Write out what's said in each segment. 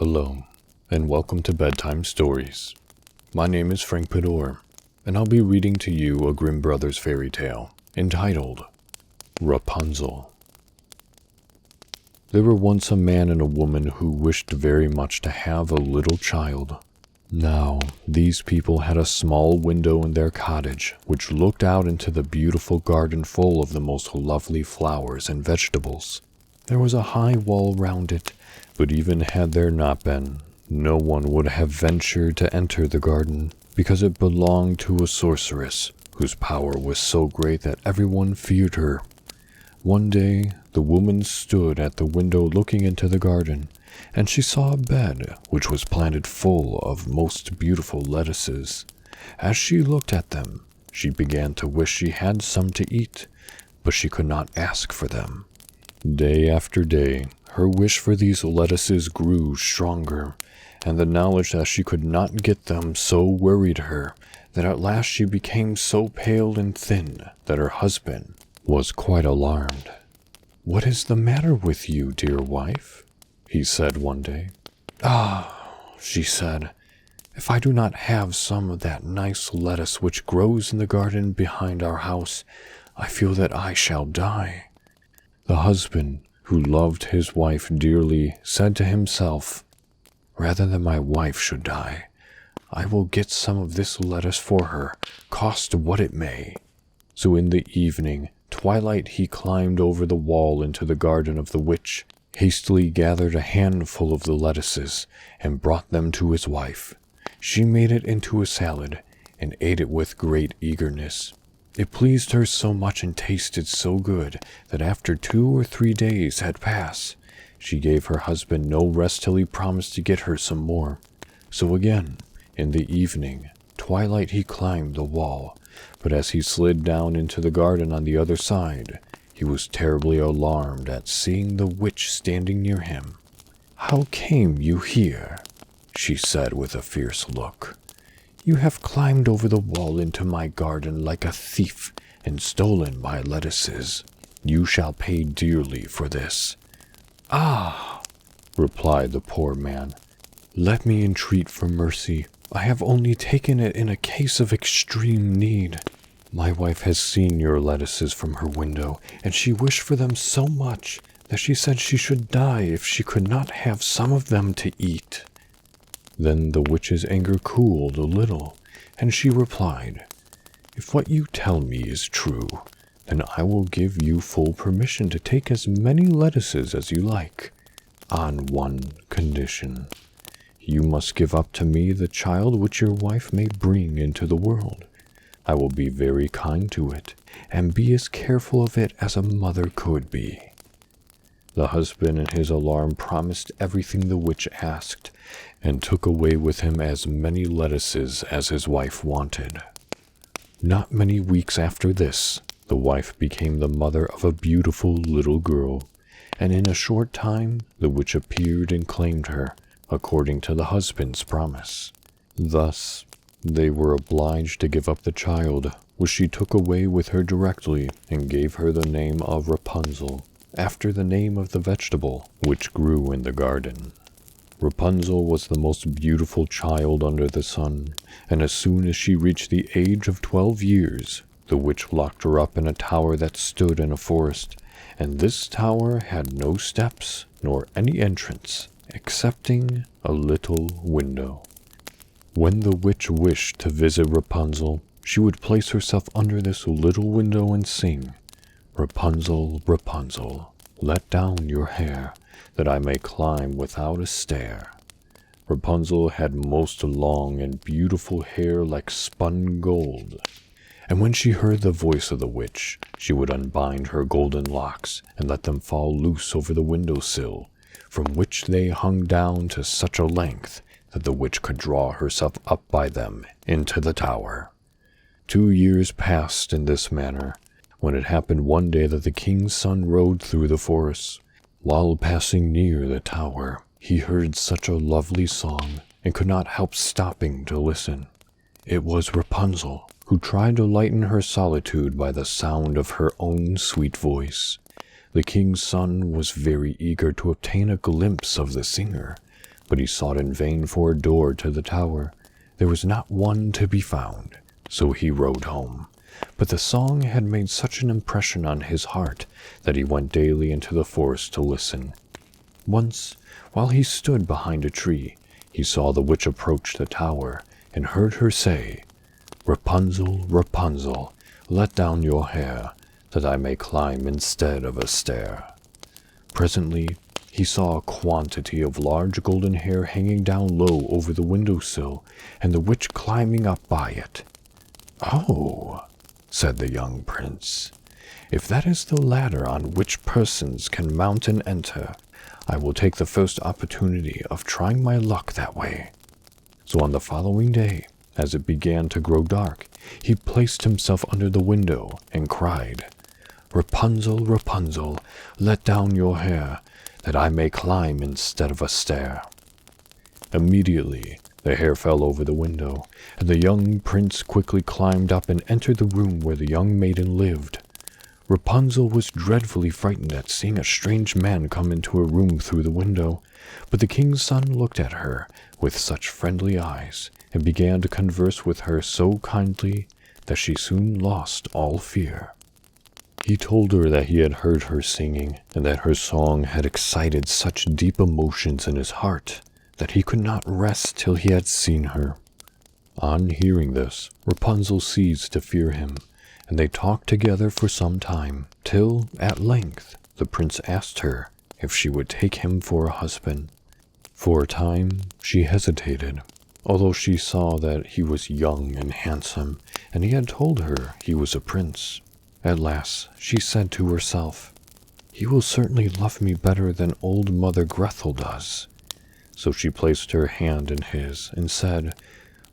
Hello, and welcome to Bedtime Stories. My name is Frank Padour, and I'll be reading to you a Grimm Brothers fairy tale entitled Rapunzel. There were once a man and a woman who wished very much to have a little child. Now, these people had a small window in their cottage which looked out into the beautiful garden full of the most lovely flowers and vegetables. There was a high wall round it, but even had there not been, no one would have ventured to enter the garden, because it belonged to a sorceress, whose power was so great that everyone feared her. One day, the woman stood at the window looking into the garden, and she saw a bed which was planted full of most beautiful lettuces. As she looked at them, she began to wish she had some to eat, but she could not ask for them. Day after day, her wish for these lettuces grew stronger, and the knowledge that she could not get them so worried her that at last she became so pale and thin that her husband was quite alarmed. "What is the matter with you, dear wife?" he said one day. "Ah," she said, "if I do not have some of that nice lettuce which grows in the garden behind our house, I feel that I shall die." The husband, who loved his wife dearly, said to himself, "Rather than my wife should die, I will get some of this lettuce for her, cost what it may." So in the evening, twilight, he climbed over the wall into the garden of the witch, hastily gathered a handful of the lettuces, and brought them to his wife. She made it into a salad, and ate it with great eagerness. It pleased her so much and tasted so good that after 2 or 3 days had passed, she gave her husband no rest till he promised to get her some more. So again, in the evening, twilight, he climbed the wall, but as he slid down into the garden on the other side, he was terribly alarmed at seeing the witch standing near him. "How came you here?" she said with a fierce look. "You have climbed over the wall into my garden like a thief and stolen my lettuces. You shall pay dearly for this." "Ah," replied the poor man, "let me entreat for mercy. I have only taken it in a case of extreme need. My wife has seen your lettuces from her window, and she wished for them so much that she said she should die if she could not have some of them to eat." Then the witch's anger cooled a little, and she replied, "If what you tell me is true, then I will give you full permission to take as many lettuces as you like, on one condition. You must give up to me the child which your wife may bring into the world. I will be very kind to it, and be as careful of it as a mother could be." The husband in his alarm promised everything the witch asked, and took away with him as many lettuces as his wife wanted. Not many weeks after this, the wife became the mother of a beautiful little girl, and in a short time the witch appeared and claimed her, according to the husband's promise. Thus, they were obliged to give up the child, which she took away with her directly, and gave her the name of Rapunzel, after the name of the vegetable which grew in the garden. Rapunzel was the most beautiful child under the sun, and as soon as she reached the age of 12 years, the witch locked her up in a tower that stood in a forest, and this tower had no steps nor any entrance, excepting a little window. When the witch wished to visit Rapunzel, she would place herself under this little window and sing, "Rapunzel, Rapunzel, let down your hair, that I may climb without a stair." Rapunzel had most long and beautiful hair like spun gold, and when she heard the voice of the witch, she would unbind her golden locks and let them fall loose over the window-sill, from which they hung down to such a length that the witch could draw herself up by them into the tower. 2 years passed in this manner, when it happened one day that the king's son rode through the forest. While passing near the tower, he heard such a lovely song, and could not help stopping to listen. It was Rapunzel, who tried to lighten her solitude by the sound of her own sweet voice. The king's son was very eager to obtain a glimpse of the singer, but he sought in vain for a door to the tower. There was not one to be found, so he rode home. But the song had made such an impression on his heart that he went daily into the forest to listen. Once, while he stood behind a tree, he saw the witch approach the tower and heard her say, "Rapunzel, Rapunzel, let down your hair, that I may climb instead of a stair." Presently, he saw a quantity of large golden hair hanging down low over the window-sill, and the witch climbing up by it. "Oh," said the young prince, "if that is the ladder on which persons can mount and enter, I will take the first opportunity of trying my luck that way." So on the following day, as it began to grow dark, he placed himself under the window and cried, "Rapunzel, Rapunzel, let down your hair, that I may climb instead of a stair." Immediately, the hair fell over the window, and the young prince quickly climbed up and entered the room where the young maiden lived. Rapunzel was dreadfully frightened at seeing a strange man come into her room through the window, but the king's son looked at her with such friendly eyes and began to converse with her so kindly that she soon lost all fear. He told her that he had heard her singing, and that her song had excited such deep emotions in his heart that he could not rest till he had seen her. On hearing this, Rapunzel ceased to fear him, and they talked together for some time, till, at length, the prince asked her if she would take him for a husband. For a time, she hesitated, although she saw that he was young and handsome, and he had told her he was a prince. At last, she said to herself, "He will certainly love me better than old Mother Grethel does." So she placed her hand in his and said,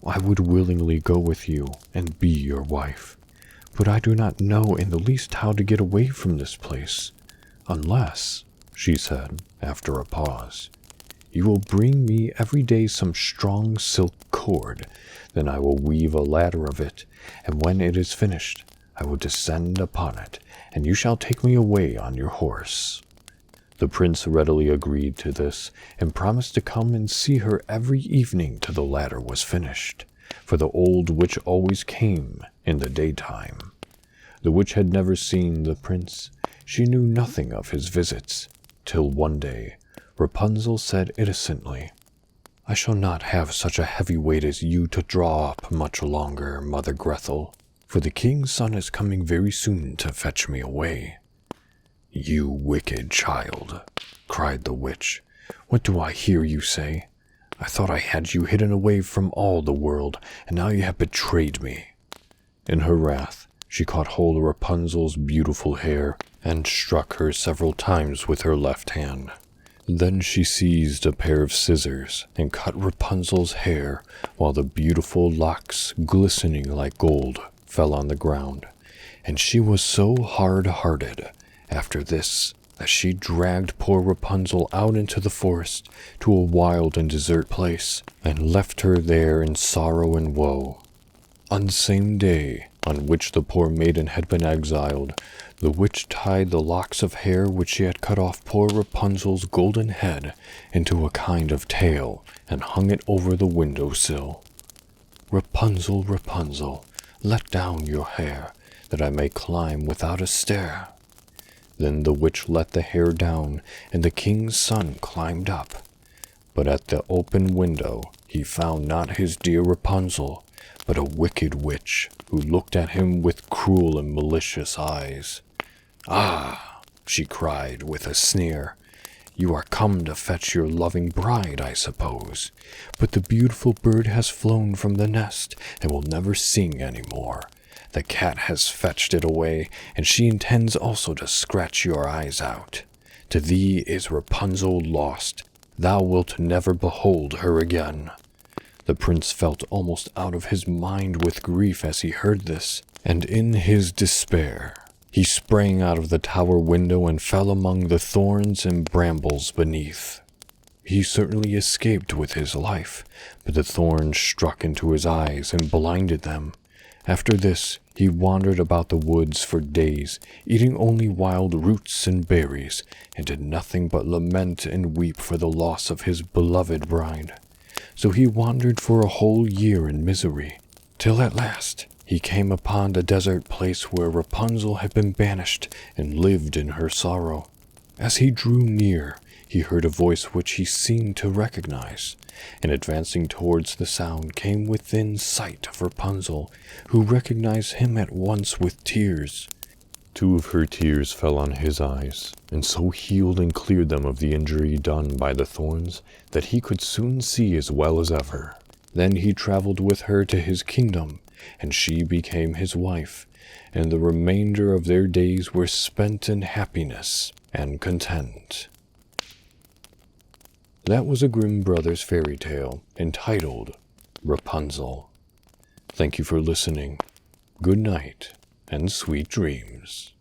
"I would willingly go with you and be your wife, but I do not know in the least how to get away from this place, unless," she said, after a pause, "you will bring me every day some strong silk cord. Then I will weave a ladder of it, and when it is finished, I will descend upon it, and you shall take me away on your horse." The prince readily agreed to this, and promised to come and see her every evening till the ladder was finished, for the old witch always came in the daytime. The witch had never seen the prince. She knew nothing of his visits, till one day Rapunzel said innocently, "I shall not have such a heavy weight as you to draw up much longer, Mother Grethel, for the king's son is coming very soon to fetch me away." "You wicked child," cried the witch, "what do I hear you say? I thought I had you hidden away from all the world, and now you have betrayed me." In her wrath, she caught hold of Rapunzel's beautiful hair and struck her several times with her left hand. Then she seized a pair of scissors and cut Rapunzel's hair, while the beautiful locks, glistening like gold, fell on the ground. And she was so hard-hearted after this that she dragged poor Rapunzel out into the forest to a wild and desert place, and left her there in sorrow and woe. On the same day on which the poor maiden had been exiled, the witch tied the locks of hair which she had cut off poor Rapunzel's golden head into a kind of tail, and hung it over the window-sill. "Rapunzel, Rapunzel, let down your hair, that I may climb without a stair." Then the witch let the hair down, and the king's son climbed up. But at the open window he found not his dear Rapunzel, but a wicked witch, who looked at him with cruel and malicious eyes. "Ah," she cried with a sneer, "you are come to fetch your loving bride, I suppose. But the beautiful bird has flown from the nest, and will never sing any more. The cat has fetched it away, and she intends also to scratch your eyes out. To thee is Rapunzel lost. Thou wilt never behold her again." The prince felt almost out of his mind with grief as he heard this, and in his despair, he sprang out of the tower window and fell among the thorns and brambles beneath. He certainly escaped with his life, but the thorns struck into his eyes and blinded them, After this, he wandered about the woods for days, eating only wild roots and berries, and did nothing but lament and weep for the loss of his beloved bride. So he wandered for a whole year in misery, till at last he came upon a desert place where Rapunzel had been banished and lived in her sorrow. As he drew near, he heard a voice which he seemed to recognize, and advancing towards the sound came within sight of Rapunzel, who recognized him at once with tears. 2 of her tears fell on his eyes, and so healed and cleared them of the injury done by the thorns that he could soon see as well as ever. Then he traveled with her to his kingdom, and she became his wife, and the remainder of their days were spent in happiness and content. That was a Grimm Brothers fairy tale entitled Rapunzel. Thank you for listening. Good night and sweet dreams.